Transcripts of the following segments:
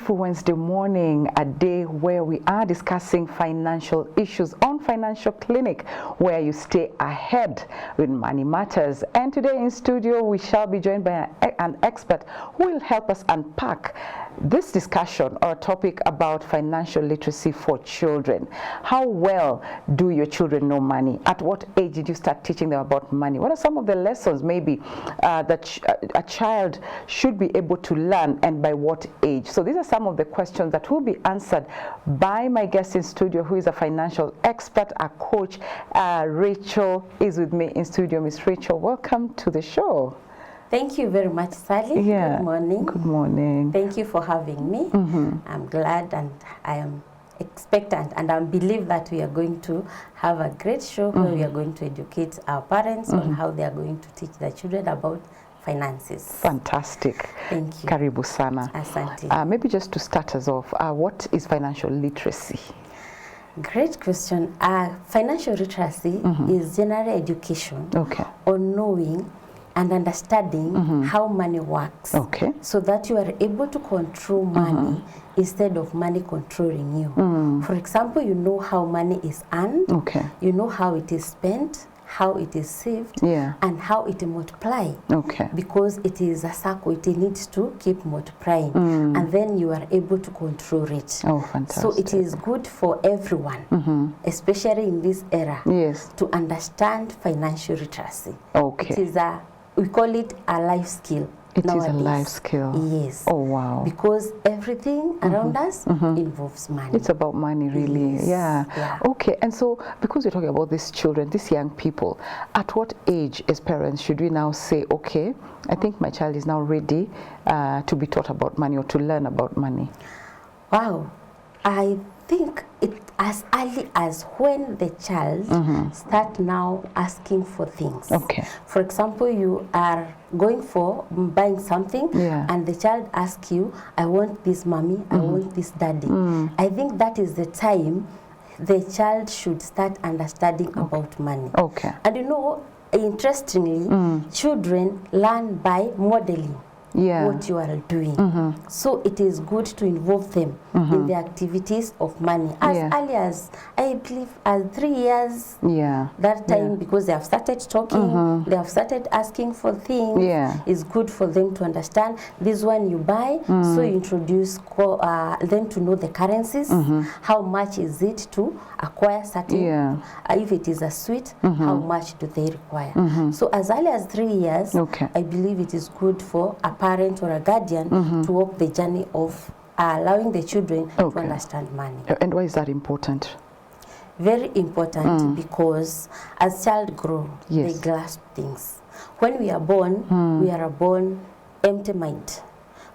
beautiful Wednesday morning, a day where we are discussing financial issues on Financial Clinic, where you stay ahead with money matters. And today in studio, we shall be joined by an expert who will help us unpack this discussion or topic about financial literacy for children. How well do your children know money? At what age did you start teaching them about money? What are some of the lessons maybe that a child should be able to learn, and by what age? So these are some of the questions that will be answered by my guest in studio, who is a financial expert, a coach. Rachel is with me in studio. Miss Rachel, welcome to the show. Thank you very much, Sally. Yeah. Good morning. Good morning. Thank you for having me. I'm glad, and I am expectant, and I believe that we are going to have a great show where we are going to educate our parents on how they are going to teach their children about finances. Fantastic. Thank you. Karibu sana. Asante. Maybe just to start us off, what is financial literacy? Great question. Financial literacy is general education on knowing and understanding how money works, so that you are able to control money instead of money controlling you. For example, you know how money is earned, you know how it is spent, how it is saved, and how it multiplies. Because it is a circle, it needs to keep multiplying, and then you are able to control it. Oh, fantastic. So it is good for everyone, especially in this era, to understand financial literacy. It is we call it a life skill. It is a life skill. Yes. Oh, wow. Because everything around us involves money. It's about money, really. Yes. Yeah. Okay. And so, because we're talking about these children, these young people, at what age, as parents, should we now say, okay, I think my child is now ready to be taught about money or to learn about money? Wow. I think it as early as when the child start now asking for things. For example, you are going for buying something and the child asks you, I want this, mommy, I want this, daddy. I think that is the time the child should start understanding about money. And you know, interestingly, children learn by modeling what you are doing. So it is good to involve them in the activities of money as early as, I believe, as 3 years. That time, because they have started talking, they have started asking for things. It's good for them to understand this one you buy. So you introduce them to know the currencies. How much is it to acquire certain? If it is a sweet, how much do they require? So as early as 3 years, I believe it is good for a parent or a guardian to walk the journey of allowing the children to understand money. And why is that important? Very important, because as child grow, they grasp things. When we are born empty mind.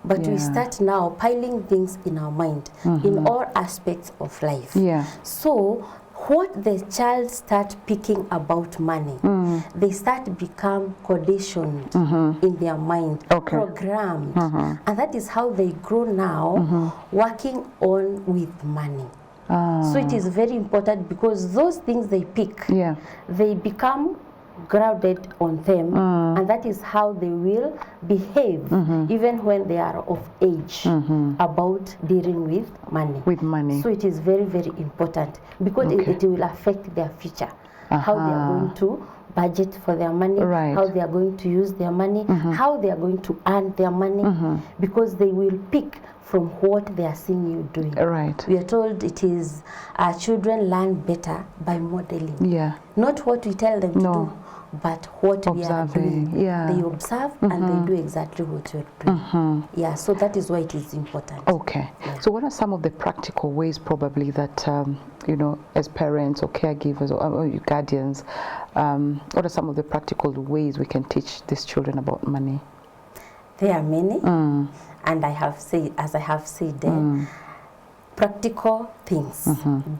But we start now piling things in our mind in all aspects of life. So what the child start picking about money, they start become conditioned in their mind, programmed, and that is how they grow now, working on with money. So it is very important, because those things they pick, they become grounded on them, and that is how they will behave even when they are of age about dealing with money. So it is very, very important, because it will affect their future, how they are going to budget for their money, how they are going to use their money, how they are going to earn their money, because they will pick from what they are seeing you doing. We are told it is children learn better by modeling. Not what we tell them to do, but what we are doing. They observe and they do exactly what you're doing. So that is why it is important. So what are some of the practical ways probably that you know, as parents or caregivers or guardians, what are some of the practical ways we can teach these children about money? There are many, and I have said, as I have said, practical things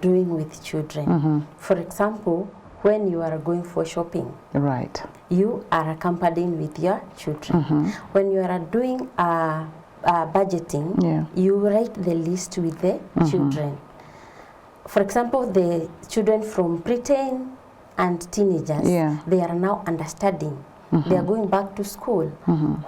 doing with children. For example, when you are going for shopping, you are accompanying with your children. When you are doing budgeting, you write the list with the children. For example, the children from preteen and teenagers, they are now understanding they are going back to school.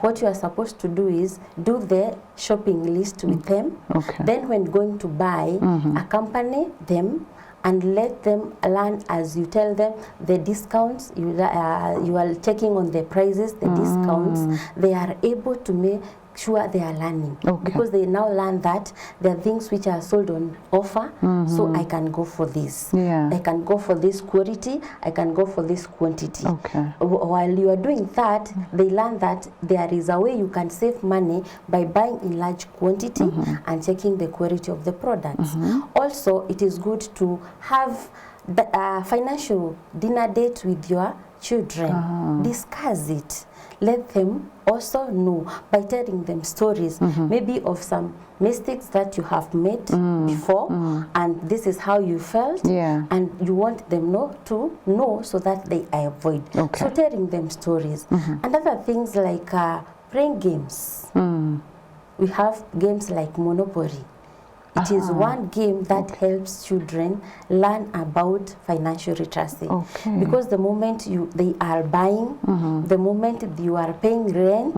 What you are supposed to do is do the shopping list with them. Then when going to buy, accompany them and let them learn as you tell them the discounts, you are checking on the prices, the discounts. They are able to make sure they are learning, because they now learn that there are things which are sold on offer, so I can go for this. I can go for this quality, I can go for this quantity. While you are doing that, they learn that there is a way you can save money by buying in large quantity and checking the quality of the products. Also, it is good to have the financial dinner date with your children. Discuss it. Let them also know by telling them stories, maybe of some mistakes that you have made before, and this is how you felt, and you want them to know so that they avoid. So telling them stories. And other things like playing games. We have games like Monopoly. It is one game that helps children learn about financial literacy. Because the moment they are buying, the moment you are paying rent,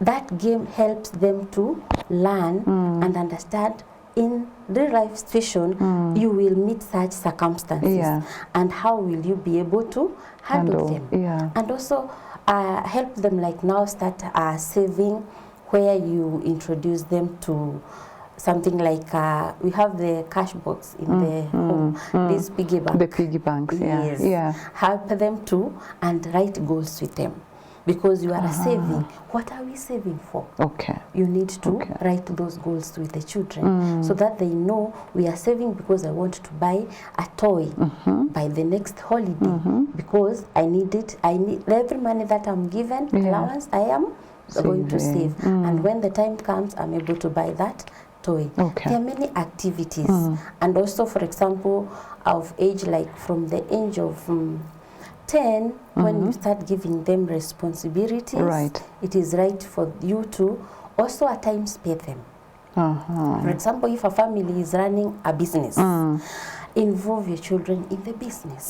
that game helps them to learn and understand in real life situation, you will meet such circumstances, and how will you be able to handle them. And also help them, like now start saving, where you introduce them to something like we have the cash box in the home, this piggy bank. The piggy banks, Help them to and write goals with them, because you are saving. What are we saving for? You need to write those goals with the children, so that they know we are saving because I want to buy a toy by the next holiday, because I need it. I need every money that I'm given, allowance, I am going to save. And when the time comes, I'm able to buy that toy. There are many activities, and also, for example, of age, like from the age of 10, when you start giving them responsibilities, it is right for you to also at times pay them. For example, if a family is running a business, involve your children in the business.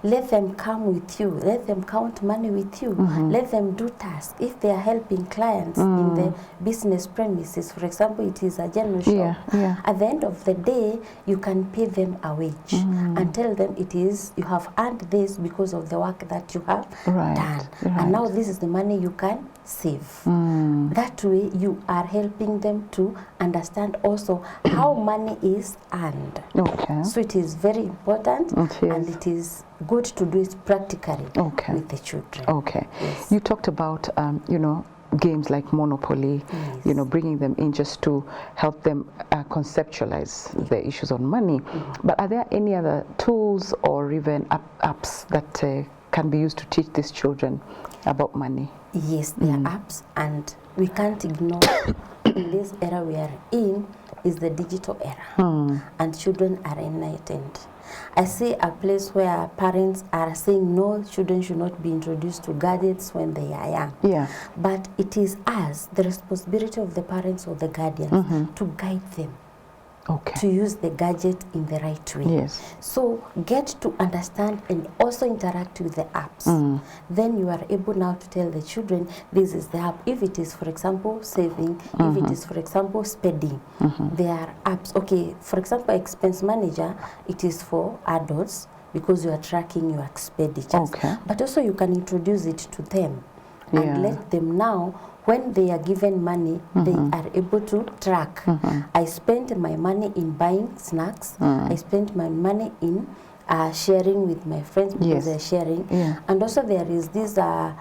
Let them come with you. Let them count money with you. Let them do tasks. If they are helping clients in the business premises, for example, it is a general shop. At the end of the day, you can pay them a wage and tell them it is, you have earned this because of the work that you have done. And now this is the money you can save. That way, you are helping them to understand also how money is earned. So it is very important, and it is good to do it practically with the children. You talked about games like Monopoly, bringing them in just to help them conceptualize the issues on money. But are there any other tools or even apps that can be used to teach these children about money? Yes, there are apps, and we can't ignore in this era we are in is the digital era, and children are enlightened. I see a place where parents are saying no, children should not be introduced to gadgets when they are young. But it is us, the responsibility of the parents or the guardians, to guide them. To use the gadget in the right way. So get to understand and also interact with the apps. Then you are able now to tell the children, this is the app. If it is, for example, saving, if it is, for example, spending, there are apps. For example, expense manager, it is for adults because you are tracking your expenditures. But also you can introduce it to them and let them now, when they are given money, they are able to track. I spent my money in buying snacks. I spent my money in sharing with my friends because they're sharing. And also there is this jar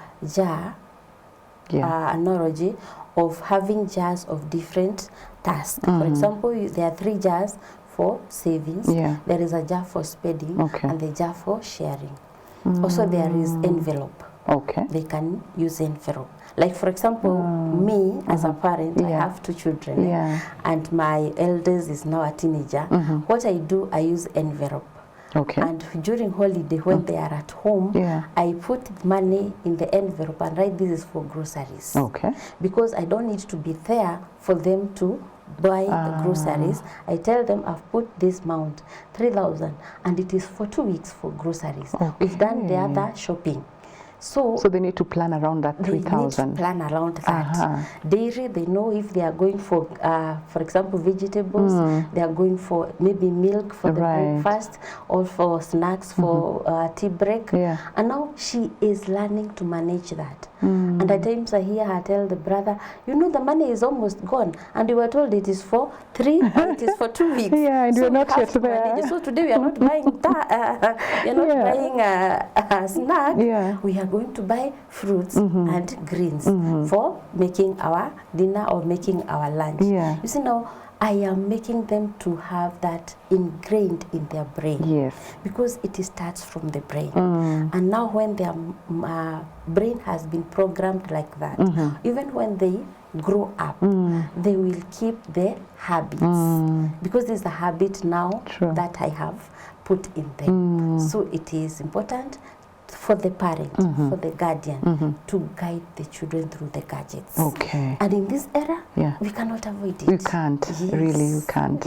analogy of having jars of different tasks. For example, there are 3 jars for savings. There is a jar for spending and the jar for sharing. Also there is envelope. They can use envelope. Like for example, me as a parent, I have 2 children, and my eldest is now a teenager. What I do, I use envelope. And during holiday, when they are at home, I put money in the envelope and write this is for groceries. Because I don't need to be there for them to buy the groceries. I tell them I've put this amount, 3,000, and it is for 2 weeks for groceries. We've done the other shopping. So they need to plan around that 3,000. Plan around that. Dairy, they know if they are going for example, vegetables, they are going for maybe milk for the breakfast or for snacks for tea break. And now she is learning to manage that. And at times I hear her tell the brother, you know, the money is almost gone, and you were told it is for 3, it is for 2 weeks. And so we're not yet there. So today we are not buying that. We are not buying a snack. We are going to buy fruits and greens for making our dinner or making our lunch. You see, now I am making them to have that ingrained in their brain. Because it starts from the brain. And now when their brain has been programmed like that, even when they grow up, they will keep their habits. Because there's a habit now that I have put in them. So it is important for the parent, for the guardian, to guide the children through the gadgets. And in this era, we cannot avoid it. You can't, really, you can't.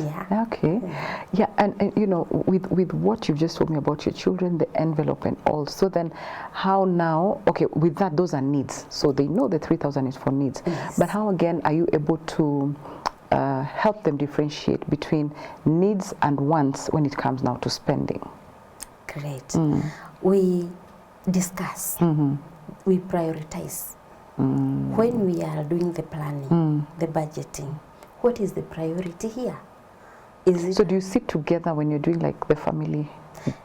And you know, with what you've just told me about your children, the envelope and all, so then how now, with that, those are needs. So they know the 3,000 is for needs. But how again are you able to help them differentiate between needs and wants when it comes now to spending? Great. We discuss, we prioritize. When we are doing the planning, the budgeting, what is the priority here? So do you sit together when you're doing like the family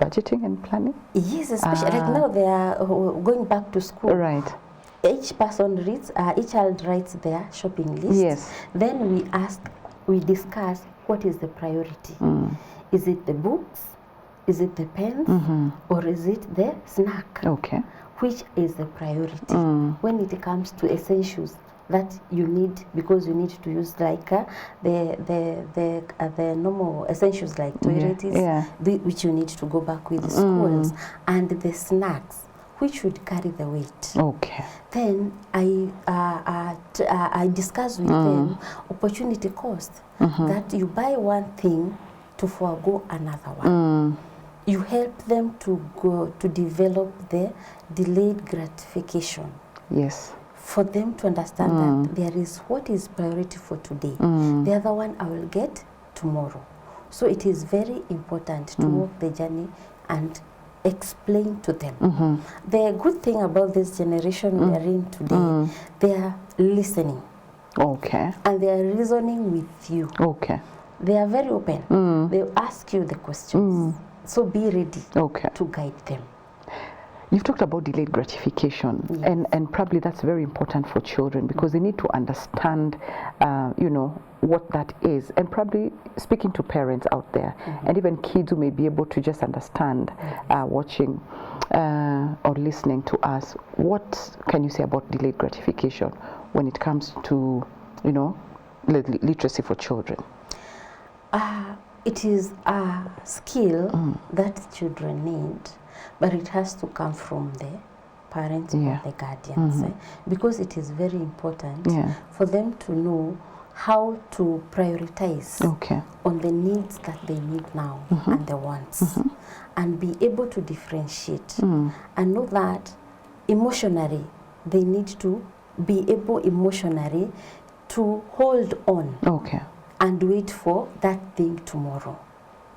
budgeting and planning? Yes, especially like now they are going back to school. Each person reads, each child writes their shopping list. Then we discuss what is the priority. Is it the books? Is it the pens? Or is it the snack? Which is the priority? When it comes to essentials that you need, because you need to use like the normal essentials like toiletries, which you need to go back with the schools, and the snacks, which should carry the weight. Then I discuss with them opportunity cost, that you buy one thing to forego another one. You help them to develop the delayed gratification. For them to understand that there is what is priority for today. The other one I will get tomorrow. So it is very important to walk the journey and explain to them. The good thing about this generation we are in today, they are listening. And they are reasoning with you. They are very open. They ask you the questions. So be ready to guide them. You've talked about delayed gratification, and probably that's very important for children because they need to understand, you know, what that is. And probably speaking to parents out there, and even kids who may be able to just understand, watching or listening to us, what can you say about delayed gratification when it comes to, you know, literacy for children? It is a skill that children need, but it has to come from the parents or the guardians, because it is very important for them to know how to prioritize on the needs that they need now and the wants, and be able to differentiate and know that emotionally they need to be able emotionally to hold on and wait for that thing tomorrow,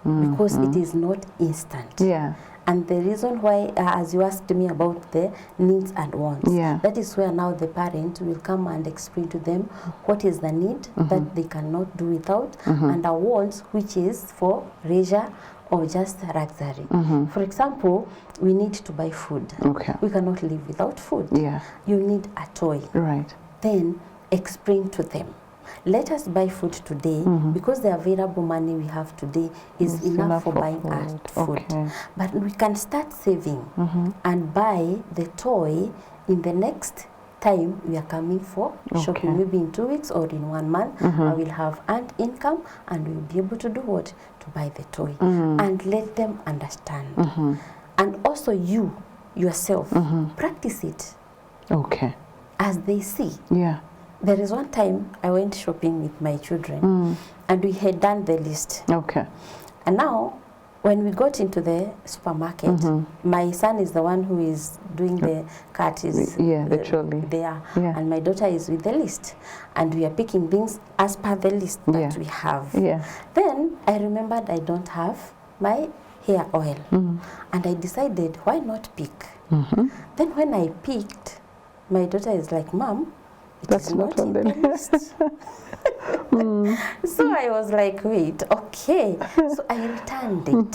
because it is not instant. And the reason why, as you asked me about the needs and wants, that is where now the parent will come and explain to them what is the need that they cannot do without, and a want which is for leisure or just luxury. For example, we need to buy food. We cannot live without food. You need a toy. Then explain to them. Let us buy food today because the available money we have today is enough for buying our food. But we can start saving and buy the toy in the next time we are coming for shopping. Maybe in 2 weeks or in 1 month, I will have earned income and we'll be able to do what? To buy the toy. And let them understand. And also you, yourself, practice it as they see. There is one time I went shopping with my children and we had done the list. And now when we got into the supermarket, my son is the one who is doing the cart, is the trolley there, and my daughter is with the list, and we are picking things as per the list that we have. Then I remembered I don't have my hair oil, and I decided, why not pick? Then when I picked, my daughter is like, Mom, that's not on the list. So I was like, wait, okay. So I returned it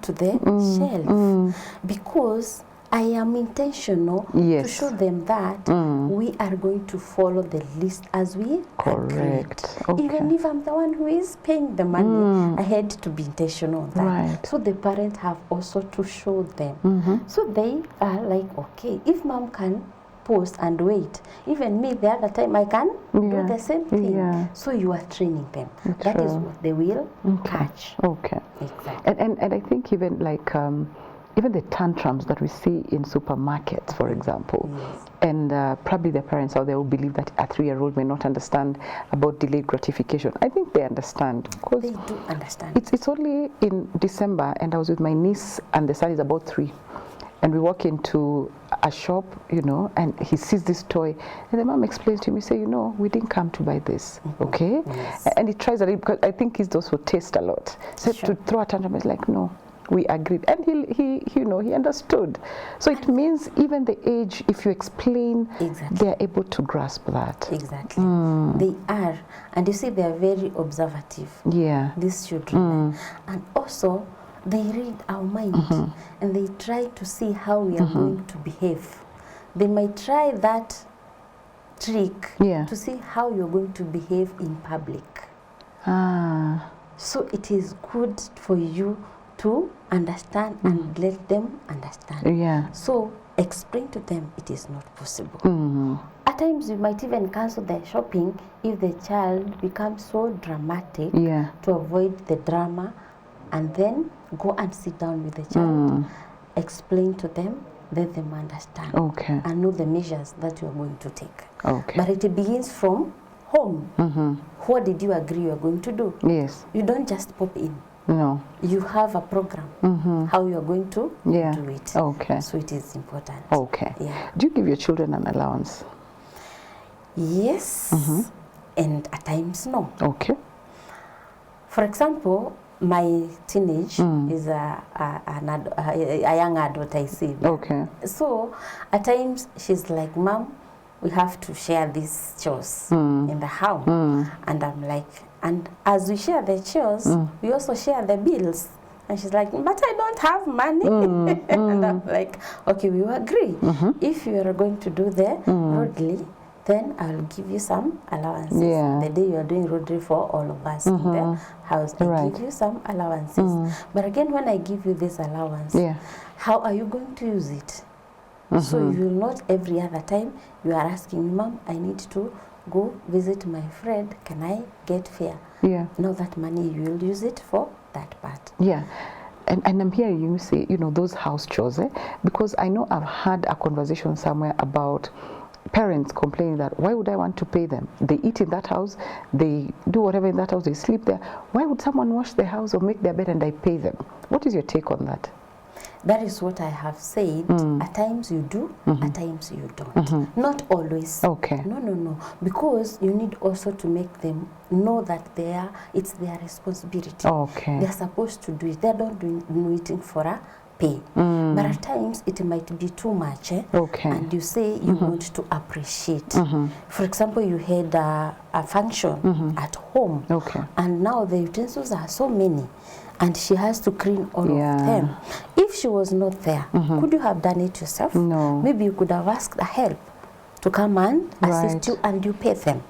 to the shelf because I am intentional to show them that we are going to follow the list as we agreed. Even if I'm the one who is paying the money, I had to be intentional on that. So the parent have also to show them. So they are like, okay, if Mom can post and wait, even me the other time I can do the same thing. So you are training them. That is what they will catch. Exactly. And I think even like even the tantrums that we see in supermarkets, for example, and probably the parents out there will believe that a 3-year-old may not understand about delayed gratification. I think they understand. They do understand. It's only in December, and I was with my niece, and the son is about 3. And we walk into a shop, you know, and he sees this toy, and the mom explains to him, we say, you know, we didn't come to buy this, okay? And he tries a little, because I think he's those who taste a lot. So to throw a tantrum, he's like, no, we agreed. And he you know, he understood. So it means even the age, if you explain, they're able to grasp that. Exactly. They are. And you see, they're very observative. These children. And also, they read our mind and they try to see how we are going to behave. They might try that trick to see how you're going to behave in public. So it is good for you to understand and let them understand. So explain to them it is not possible. At times you might even cancel their shopping if the child becomes so dramatic to avoid the drama, and then go and sit down with the child, explain to them, let them understand, and know the measures that you are going to take. But it begins from home. What did you agree you are going to do? You don't just pop in. No. You have a program, how you are going to do it. So it is important. Do you give your children an allowance? Yes, and at times no. For example, my teenage is a young adult, I see. So at times she's like, Mom, we have to share these chores in the house. And I'm like, and as we share the chores, we also share the bills. And she's like, but I don't have money. And I'm like, okay, we will agree. If you are going to do the roadly, then I'll give you some allowances. The day you are doing rotary for all of us in the house, I give you some allowances. But again, when I give you this allowance, how are you going to use it? So you will not every other time you are asking, Mom, I need to go visit my friend. Can I get fare? Now that money, you will use it for that part. And I'm hearing you say, you know, those house chores, because I know I've had a conversation somewhere about parents complaining that, why would I want to pay them? They eat in that house, they do whatever in that house, they sleep there. Why would someone wash the house or make their bed and I pay them? What is your take on that? That is what I have said. At times you do, at times you don't. Not always. No. Because you need also to make them know that it's their responsibility. They're supposed to do it. They're not doing it for a pay. But at times it might be too much, and you say you want to appreciate. For example, you had a function at home, and now the utensils are so many, and she has to clean all of them. If she was not there, could you have done it yourself? No. Maybe you could have asked a help to come and assist you, and you pay them.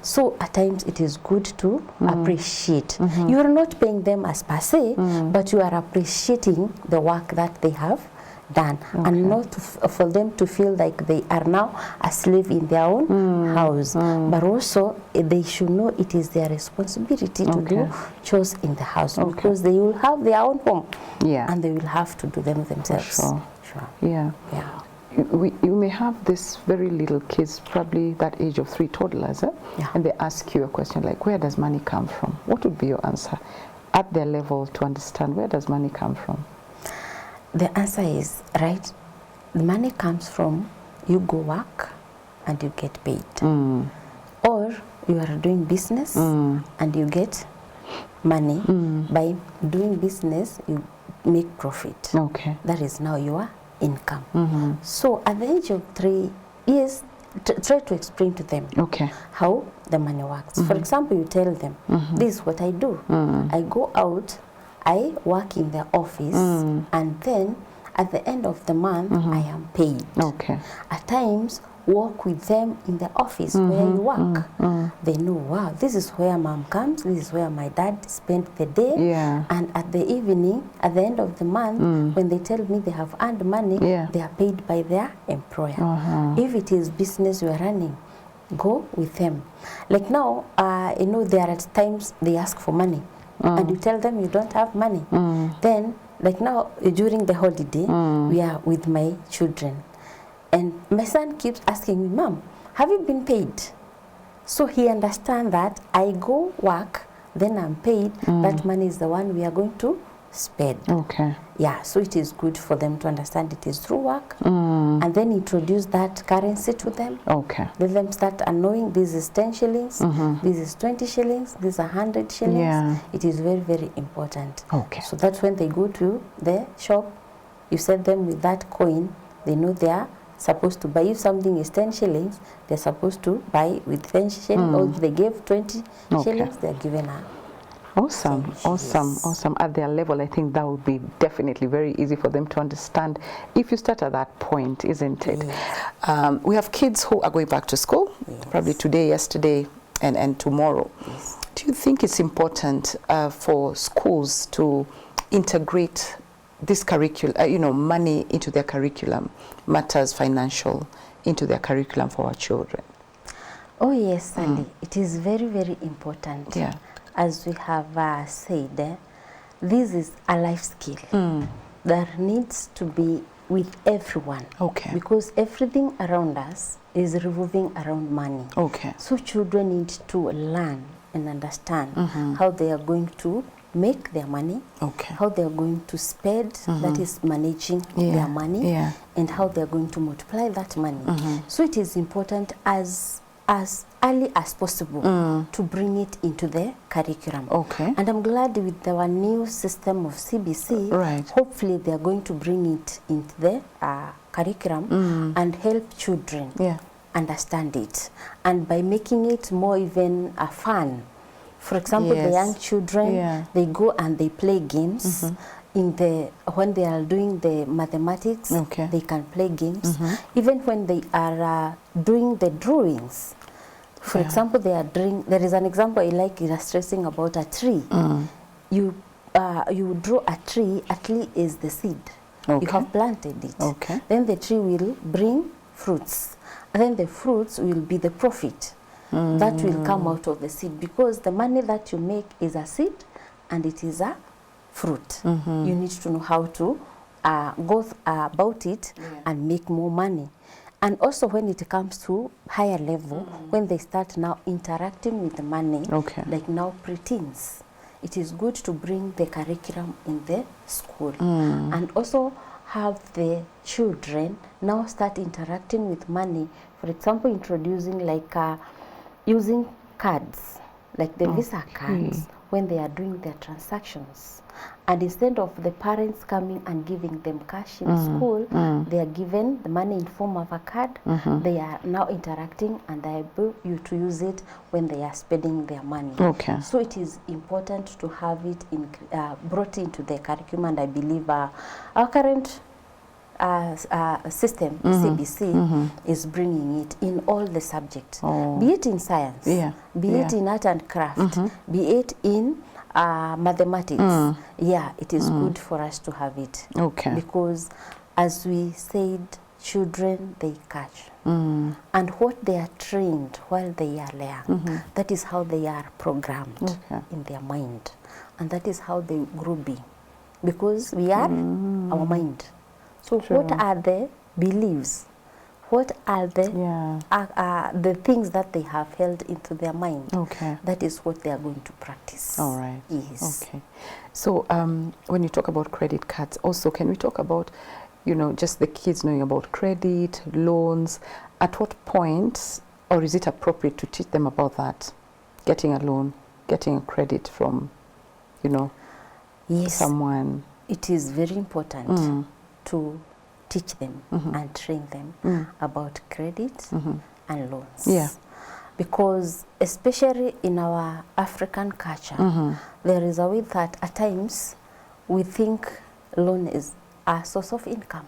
So at times it is good to appreciate. You are not paying them as per se, but you are appreciating the work that they have done, and not for them to feel like they are now a slave in their own house. But also they should know it is their responsibility to do chores in the house, because they will have their own home, and they will have to do them themselves. You may have this very little kids, probably that age of 3 toddlers, and they ask you a question like, where does money come from? What would be your answer? at their level to understand where does money come from? The answer is, right, the money comes from you go work and you get paid. Or you are doing business and you get money. By doing business, you make profit. Okay. That is now your income. So at the age of 3 years, try to explain to them how the money works. For example, you tell them, this is what I do. I go out, I work in the office, and then at the end of the month, I am paid. At times, walk with them in the office where you work. They know, wow, this is where mom comes, this is where my dad spent the day. And at the evening, at the end of the month, when they tell me they have earned money, they are paid by their employer. If it is business you are running, go with them. Like now, you know, there are times they ask for money, and you tell them you don't have money. Then, like now, during the holiday, we are with my children. And my son keeps asking me, Mom, have you been paid? So he understands that I go work, then I'm paid. That money is the one we are going to spend. Yeah, so it is good for them to understand it is through work. And then introduce that currency to them. Let them start knowing this is 10 shillings, this is 20 shillings, this is 100 shillings. It is very, very important. So that's when they go to the shop, you set them with that coin, they know they are supposed to buy. If something is 10 shillings, they're supposed to buy with 10 shillings, or if they gave 20 shillings, they're given a Awesome. At their level, I think that would be definitely very easy for them to understand if you start at that point, isn't it? We have kids who are going back to school, probably today, yesterday, and tomorrow. Do you think it's important for schools to integrate this curriculum, money into their curriculum, matters financial into their curriculum for our children? Oh yes, Sally. It is very, very important. As we have said, this is a life skill that needs to be with everyone. Because everything around us is revolving around money. So children need to learn and understand how they are going to make their money, how they are going to spend, that is managing their money, and how they are going to multiply that money. So it is important as early as possible to bring it into the curriculum. And I'm glad with our new system of CBC, hopefully they are going to bring it into the curriculum and help children understand it. And by making it more even fun. For example, the young children, they go and they play games. When they are doing the mathematics, they can play games. Even when they are doing the drawings. For example, they are doing, there is an example I like illustrating about a tree. You draw a tree, a tree is the seed. You have planted it. Then the tree will bring fruits. And then the fruits will be the profit. That will come out of the seed, because the money that you make is a seed and it is a fruit. You need to know how to go about it and make more money. And also when it comes to higher level, when they start now interacting with the money, like now preteens, it is good to bring the curriculum in the school. And also have the children now start interacting with money. For example, introducing like using cards, like the Visa cards, when they are doing their transactions. And instead of the parents coming and giving them cash in school, they are given the money in form of a card. They are now interacting and they are able to use it when they are spending their money. So it is important to have it brought into the curriculum, and I believe our current system, CBC, is bringing it in all the subjects, be it in science, be it in art and craft, be it in mathematics. It is good for us to have it. Because as we said, children, they catch. And what they are trained while they are young, that is how they are programmed in their mind. And that is how they grow being. Because we are our mind. So what are the beliefs? what are the things that they have held into their mind. Okay. That is what they are going to practice. All right. Yes. Okay. So when you talk about credit cards, also can we talk about, you know, just the kids knowing about credit, loans? At what point, or is it appropriate to teach them about that? Getting a loan, getting a credit from, you know, someone. It is very important to teach them and train them about credit and loans. Yeah. Because especially in our African culture, there is a way that at times we think loan is a source of income.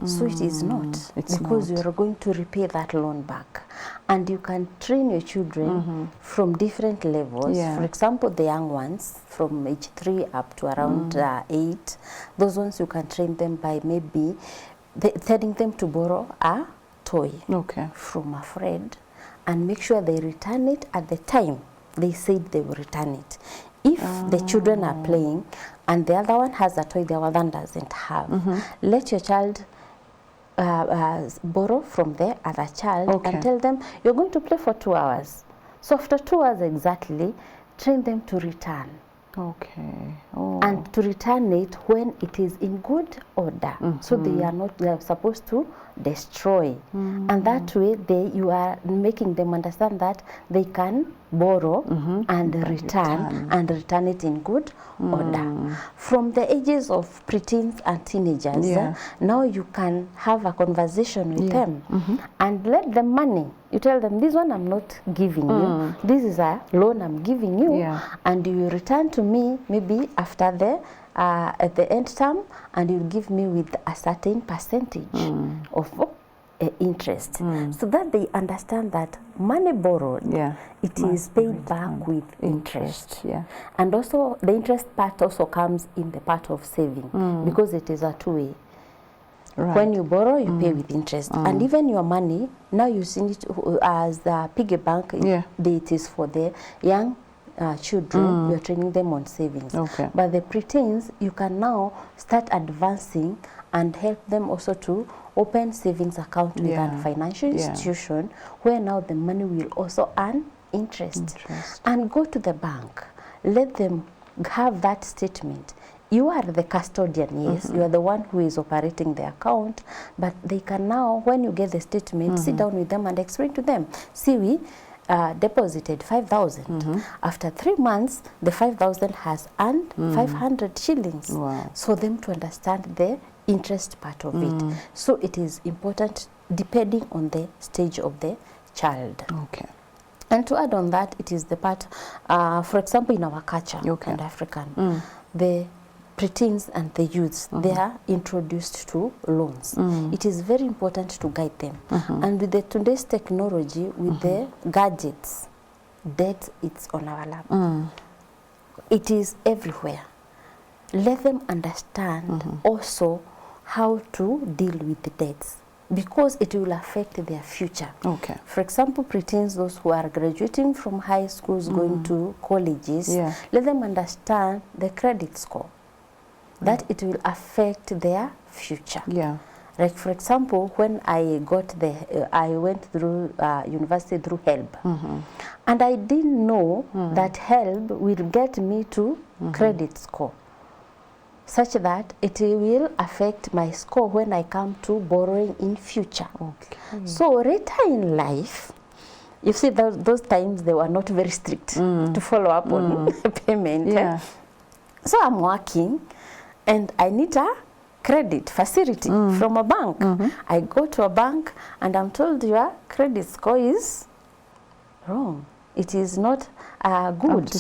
So it is not, because you are going to repay that loan back. And you can train your children from different levels. Yeah. For example, the young ones from age 3 up to around 8, those ones you can train them by maybe telling them to borrow a toy from a friend and make sure they return it at the time they said they will return it. If the children are playing and the other one has a toy the other one doesn't have, let your child borrow from the other child and tell them you're going to play for 2 hours. So after 2 hours exactly, train them to return. Okay. And to return it when it is in good order. So they are supposed to destroy. And that way you are making them understand that they can borrow and return it in good order. From the ages of preteens and teenagers, now you can have a conversation with them and let them money. You tell them, this one I'm not giving you. This is a loan I'm giving you. And you return to me maybe after the at the end term, and you'll give me with a certain percentage of interest, so that they understand that money borrowed, it is paid back with interest. And also the interest part also comes in the part of saving, because it is a two-way. When you borrow, you pay with interest, and even your money now you see it as the piggy bank. It is for the young children. You're training them on savings. But the preteens, you can now start advancing and help them also to open savings account with a financial institution, where now the money will also earn interest. And go to the bank, let them have that statement. You are the custodian, yes, you are the one who is operating the account, but they can now, when you get the statement, sit down with them and explain to them, see, we deposited 5,000. After 3 months, the 5,000 has earned 500 shillings. So them to understand the interest part of it. So it is important depending on the stage of the child. And to add on that, it is the part, for example, in our culture and African, the preteens and the youths, they are introduced to loans. It is very important to guide them. And with the today's technology, with the gadgets, debt, it's on our lap. It is everywhere. Let them understand also how to deal with the debts, because it will affect their future. For example, preteens, those who are graduating from high schools, going to colleges, let them understand the credit score, that it will affect their future. Like for example, when I got I went through university through HELB, and I didn't know that HELB will get me to credit score, such that it will affect my score when I come to borrowing in future. So later in life, you see those times they were not very strict to follow up on payment. So I'm working and I need a credit facility from a bank. I go to a bank and I'm told your credit score is wrong. It is not good.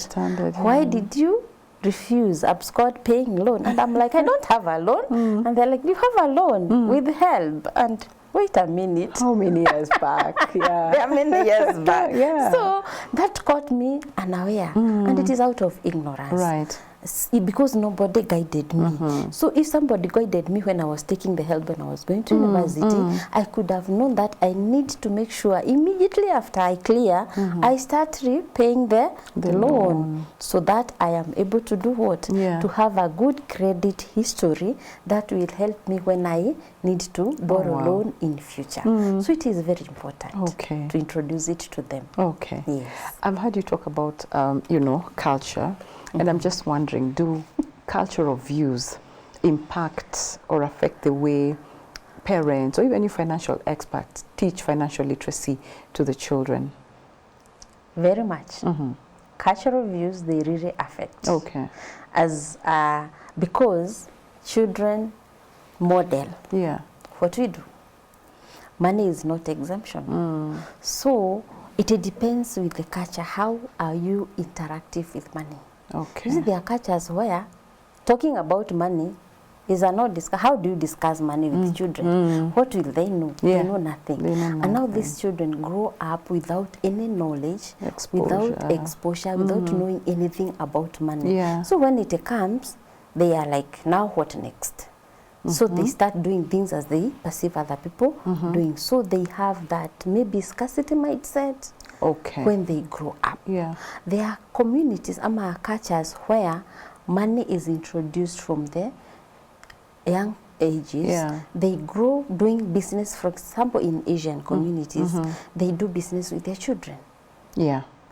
Why did you refuse, abscond paying loan? And I'm like, I don't have a loan. And they're like, you have a loan with HELB. And wait a minute. How many years back? There are many years back. So that caught me unaware. And it is out of ignorance. because nobody guided me. So if somebody guided me when I was taking the help when I was going to university, I could have known that I need to make sure immediately after I clear, I start repaying the loan, so that I am able to do what? To have a good credit history that will help me when I need to borrow loan in future. So it is very important to introduce it to them. Yes. I've heard you talk about, you know, culture. And I'm just wondering, do cultural views impact or affect the way parents or even you financial experts teach financial literacy to the children? Very much. Cultural views, they really affect. As because children model what we do. Money is not exemption. So it depends with the culture. How are you interactive with money? You see, there are cultures where talking about money is a no discuss. How do you discuss money with children? What will they know? They know nothing. And now these children grow up without any knowledge, without exposure, without knowing anything about money. So when it comes, they are like, now what next? So they start doing things as they perceive other people doing. So they have that maybe scarcity mindset when they grow up. There are communities, cultures where money is introduced from the young ages. They grow doing business. For example, in Asian communities, they do business with their children.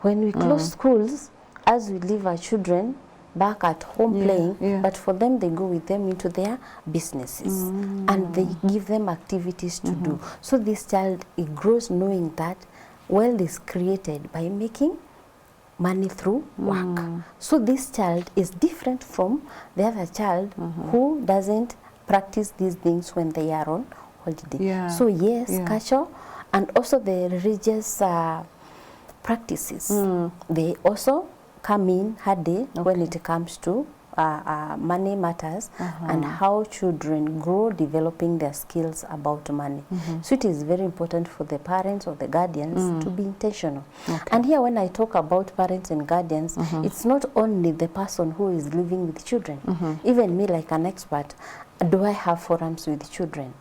When we close schools, as we leave our children back at home playing, but for them, they go with them into their businesses and they give them activities to do. So this child, it grows knowing that wealth is created by making money through work. So this child is different from the other child who doesn't practice these things when they are on holiday. So yes, culture and also the religious practices, they also come in handy when it comes to money matters and how children grow developing their skills about money. So it is very important for the parents or the guardians to be intentional. And here when I talk about parents and guardians, it's not only the person who is living with children. Even me, like an expert, do I have forums with children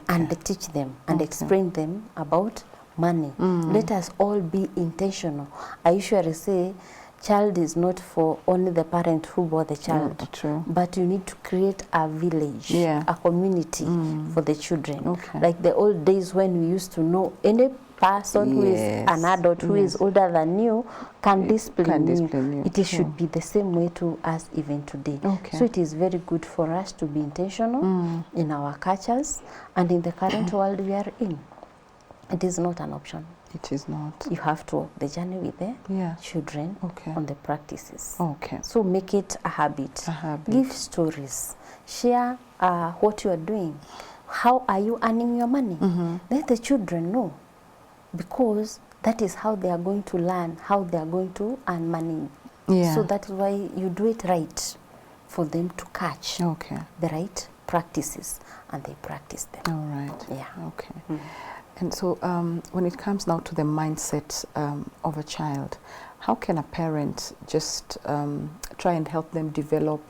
and teach them and explain them about money? Let us all be intentional. I usually say child is not for only the parent who bore the child, but you need to create a village, a community for the children. Like the old days when we used to know any person who is an adult who is older than you can discipline you. It should be the same way to us even today. So it is very good for us to be intentional in our cultures and in the current world we are in. It is not an option. It is not. You have to walk the journey with the children on the practices. So make it a habit. Give stories. Share what you are doing. How are you earning your money? Let the children know, because that is how they are going to learn, how they are going to earn money. So that's why you do it right, for them to catch the right practices and they practice them. And so when it comes now to the mindset of a child, how can a parent just try and help them develop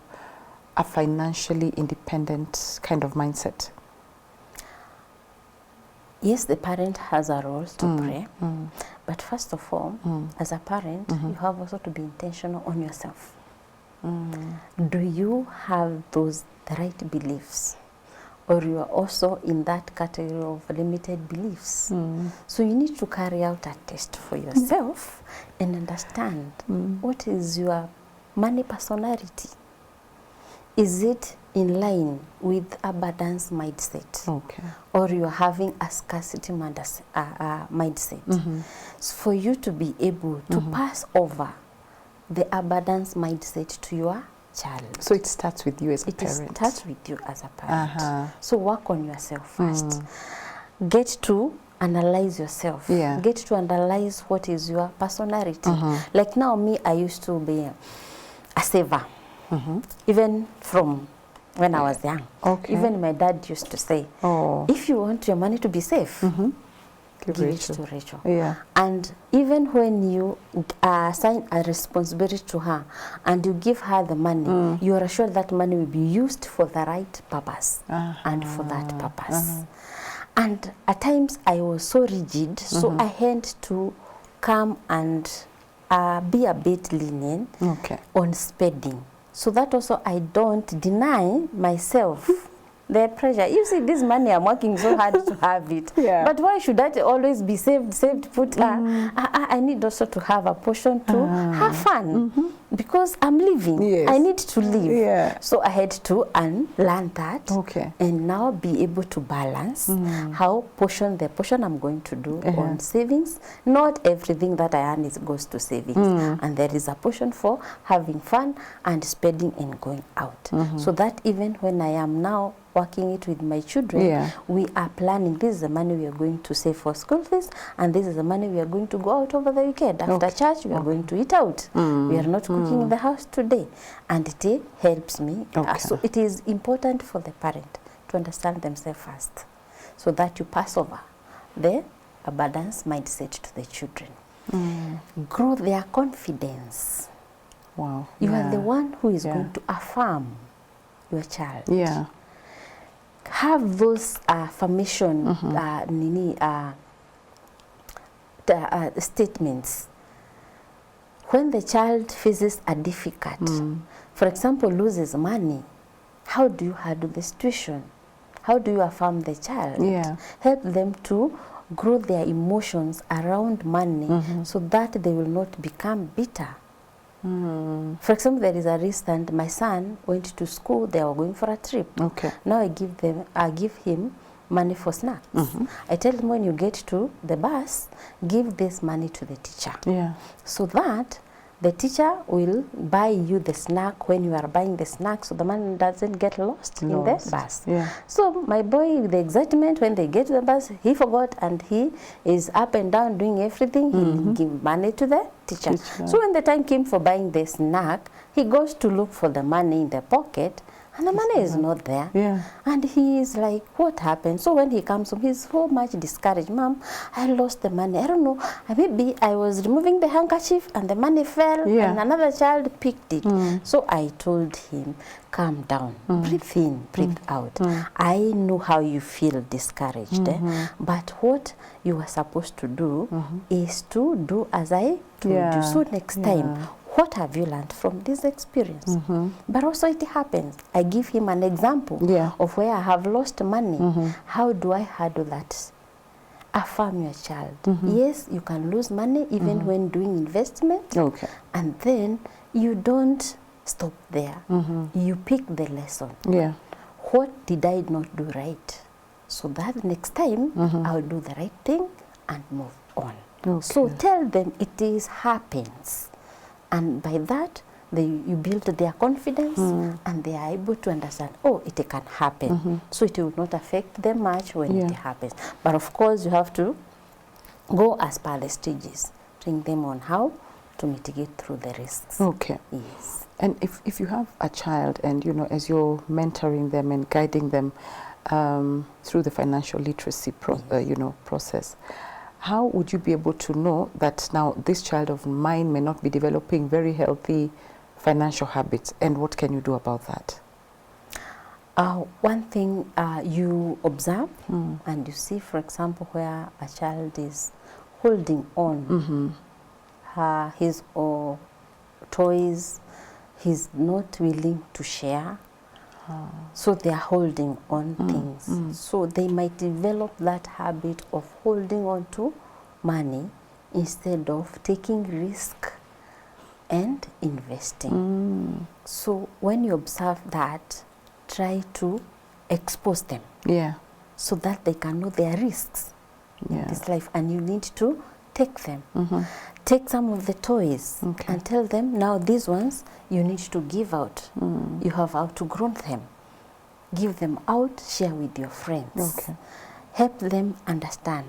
a financially independent kind of mindset? Yes, the parent has a role to play, but first of all, as a parent, you have also to be intentional on yourself. Do you have the right beliefs? Or you are also in that category of limited beliefs. So you need to carry out a test for yourself and understand what is your money personality. Is it in line with abundance mindset? Or you are having a scarcity mindset? So for you to be able to pass over the abundance mindset to your child. So it starts with you as a parent. It starts with you as a parent. So work on yourself first. Get to analyze yourself. Get to analyze what is your personality. Like now, me, I used to be a saver. Even from when I was young. Even my dad used to say, if you want your money to be safe, give it to Rachel. Yeah. And even when you assign a responsibility to her and you give her the money, you are assured that money will be used for the right purpose and for that purpose. And at times I was so rigid, so I had to come and be a bit lenient on spending. So that also I don't deny myself the pressure. You see, this money, I'm working so hard to have it. Yeah. But why should that always be saved, put? I need also to have a portion to have fun. Because I'm living. Yes. I need to live. Yeah. So I had to unlearn that. And now be able to balance how the portion I'm going to do on savings. Not everything that I earn goes to savings. And there is a portion for having fun and spending and going out. So that even when I am now working it with my children, we are planning, this is the money we are going to save for school fees, and this is the money we are going to go out over the weekend. After church, we are going to eat out. We are not cooking in the house today. And it helps me. So it is important for the parent to understand themselves first, so that you pass over the abundance mindset to the children. Grow their confidence. Wow. You are the one who is going to affirm your child. Yeah. Have those affirmation statements. When the child faces a difficult, for example, loses money, how do you handle the situation? How do you affirm the child? Yeah. Help them to grow their emotions around money so that they will not become bitter. For example, there is a recent, my son went to school, they were going for a trip. Now I give him money for snacks. I tell him, when you get to the bus, give this money to the teacher. Yeah. So that the teacher will buy you the snack when you are buying the snack, so the money doesn't get lost in the bus. Yeah. So my boy, with the excitement, when they get to the bus, he forgot and he is up and down doing everything. He give money to the teacher. So when the time came for buying the snack, he goes to look for the money in the pocket, and the money is not there. Yeah. And he is like, what happened? So when he comes home, he's so much discouraged. Mom, I lost the money. I don't know. Maybe I was removing the handkerchief and the money fell and another child picked it. So I told him, calm down, breathe in, breathe out. I know how you feel discouraged. But what you are supposed to do is to do as I told you. So next time, what have you learned from this experience? But also it happens. I give him an example of where I have lost money. How do I handle that? Affirm your child. Yes, you can lose money even when doing investment. And then you don't stop there. You pick the lesson. What did I not do right? So that next time I'll do the right thing and move on. So tell them it happens. And by that, you build their confidence and they are able to understand, oh, it can happen. So it will not affect them much when it happens. But of course, you have to go as per the stages, bring them on how to mitigate through the risks. Yes. And if you have a child and, you know, as you're mentoring them and guiding them through the financial literacy process, how would you be able to know that now this child of mine may not be developing very healthy financial habits, and what can you do about that? One thing, you observe and you see, for example, where a child is holding on his or toys, he's not willing to share. So they are holding on things. So they might develop that habit of holding on to money instead of taking risk and investing. So when you observe that, try to expose them so that they can know their risks in this life, and you need to take them. Take some of the toys and tell them, now these ones you need to give out. You have outgrown them. Give them out, share with your friends. Help them understand.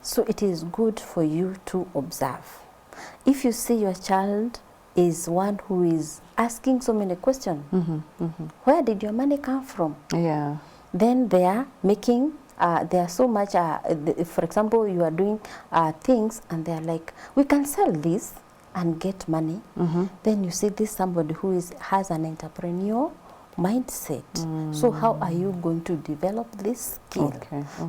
So it is good for you to observe. If you see your child is one who is asking so many questions, where did your money come from? Then they are making there are so much, for example, you are doing things and they are like, we can sell this and get money. Then you see this somebody who has an entrepreneur mindset. So how are you going to develop this skill?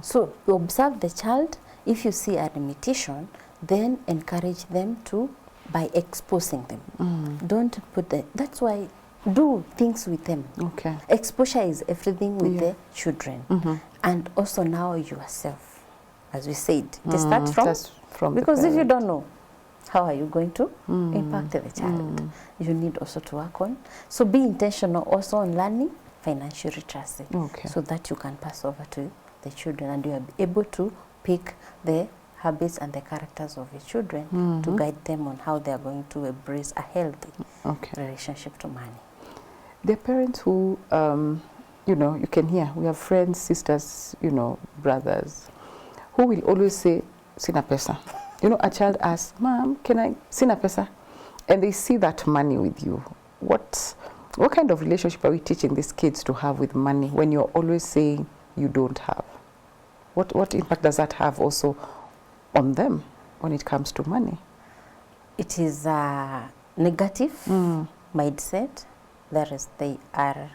So you observe the child. If you see a limitation, then encourage them to by exposing them. Don't put that's why do things with them. Exposure is everything with the children. And also now yourself, as we said, it starts from because if you don't know, how are you going to impact the child? You need also to work on. So be intentional also on learning financial literacy, so that you can pass over to the children and you are able to pick the habits and the characters of your children to guide them on how they are going to embrace a healthy relationship to money. There are parents who, you know, you can hear, we have friends, sisters, you know, brothers, who will always say, sina pesa. You know, a child asks, Mom, can I sina pesa? And they see that money with you. What kind of relationship are we teaching these kids to have with money when you're always saying you don't have? What impact does that have also on them when it comes to money? It is a negative mindset. That is, they are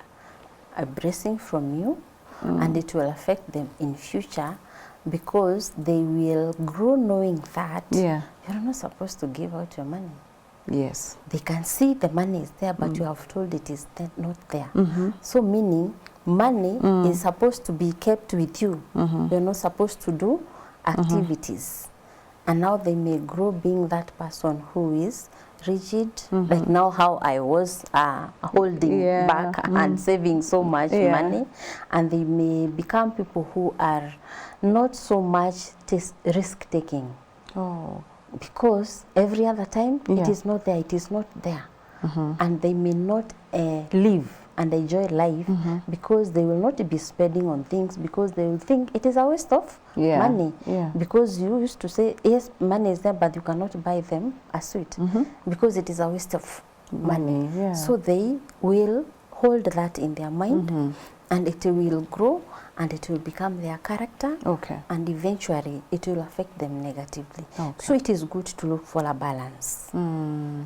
embracing from you, and it will affect them in future, because they will grow knowing that you're not supposed to give out your money. Yes. They can see the money is there, but you have told it is not there. So meaning money is supposed to be kept with you. You're not supposed to do activities. And now they may grow being that person who is rigid, like now how I was holding back and saving so much money, and they may become people who are not so much risk-taking. Because every other time it is not there, it is not there. And they may not live and enjoy life because they will not be spending on things, because they will think it is a waste of money. Because you used to say, yes, money is there, but you cannot buy them a sweet because it is a waste of money. So they will hold that in their mind, and it will grow and it will become their character, and eventually it will affect them negatively. So it is good to look for a balance.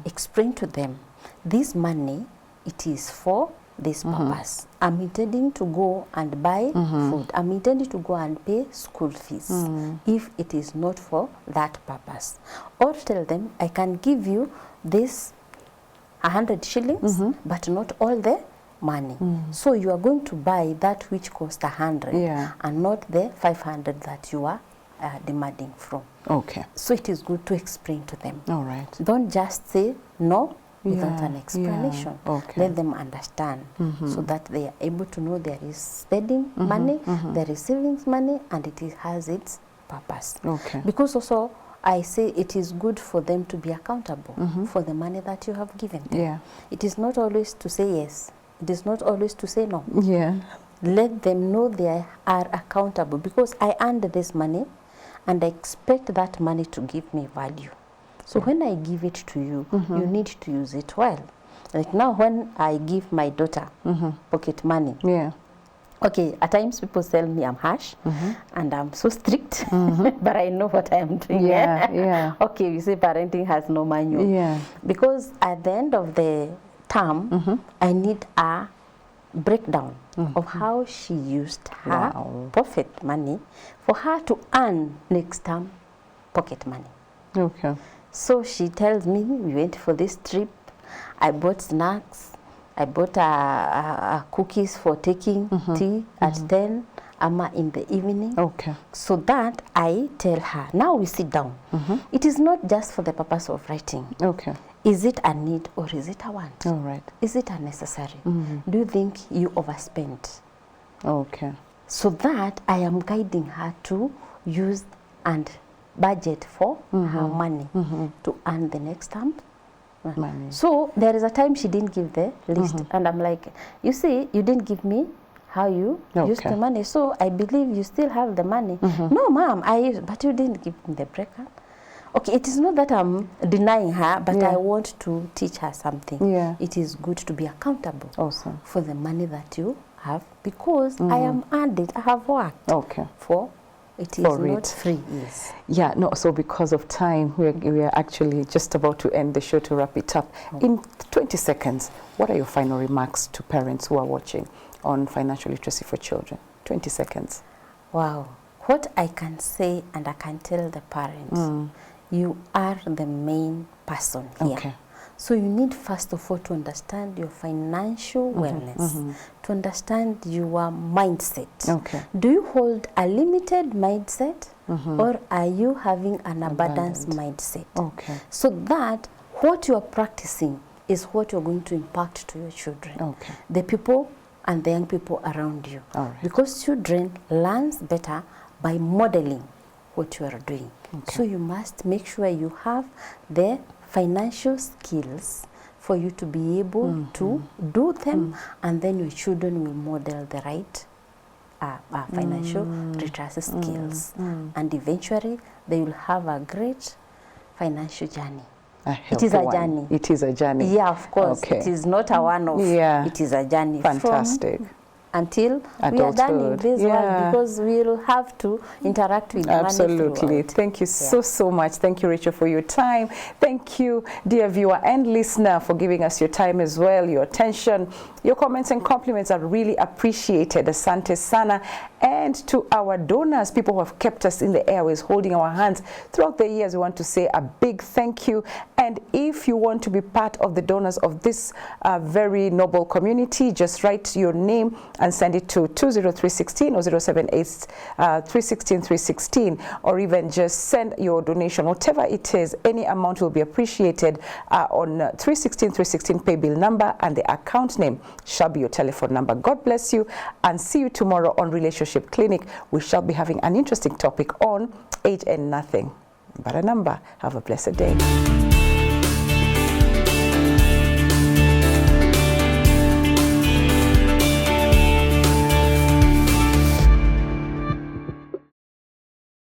Explain to them, this money, it is for this purpose. I'm intending to go and buy food. I'm intending to go and pay school fees. If it is not for that purpose, or tell them, I can give you this 100 shillings, but not all the money. So you are going to buy that which cost 100 and not the 500 that you are demanding from. So it is good to explain to them. Don't just say no without an explanation. Let them understand, so that they are able to know there is spending money, there is savings money, and it has its purpose. Because also I say it is good for them to be accountable for the money that you have given them. It is not always to say yes. It is not always to say no. Let them know they are accountable, because I earned this money and I expect that money to give me value. So when I give it to you, you need to use it well. Like now when I give my daughter pocket money, okay, at times people tell me I'm harsh and I'm so strict, but I know what I am doing. Okay, we say parenting has no manual. Because at the end of the term, I need a breakdown of how she used her pocket money for her to earn next term pocket money. So she tells me, we went for this trip, I bought snacks, I bought cookies for taking tea at 10 in the evening. So that I tell her, now we sit down. It is not just for the purpose of writing. Is it a need or is it a want? Is it a necessary? Do you think you overspent? So that I am guiding her to use and budget for her money to earn the next term money. So there is a time she didn't give the list, and I'm like, you see, you didn't give me how you used the money, so I believe you still have the money. No, ma'am, I used, but you didn't give me the breakup. Okay, it is not that I'm denying her, but I want to teach her something. It is good to be accountable for the money that you have, because I am earned, I have worked for. It is not free, yes. Yeah, no, so because of time, we are actually just about to end the show to wrap it up. In 20 seconds, what are your final remarks to parents who are watching on financial literacy for children? 20 seconds. Wow. What I can say, and I can tell the parents, you are the main person here. Okay. So you need first of all to understand your financial wellness, to understand your mindset. Okay. Do you hold a limited mindset or are you having an abundance mindset? Okay. So that what you are practicing is what you're going to impact to your children. Okay. The people and the young people around you. All right. Because children learn better by modeling what you are doing. Okay. So you must make sure you have the financial skills for you to be able to do them, and then your children will model the right financial literacy skills, and eventually they will have a great financial journey. It is a journey. It is a journey. Yeah, of course. Okay. It is not a one-off. Yeah. It is a journey. Fantastic. Until adulthood. We are done in this world, because we will have to interact with absolutely. money. Thank you so much. Thank you, Rachel, for your time. Thank you, dear viewer and listener, for giving us your time as well, your attention. Your comments and compliments are really appreciated. Asante sana. And to our donors, people who have kept us in the airways, holding our hands throughout the years, we want to say a big thank you. And if you want to be part of the donors of this very noble community, just write your name and send it to 20316 or 078 316 316, or even just send your donation, whatever it is. Any amount will be appreciated on 316 316 pay bill number, and the account name shall be your telephone number. God bless you, and see you tomorrow on Relationship Clinic. We shall be having an interesting topic on age and nothing but a number. Have a blessed day.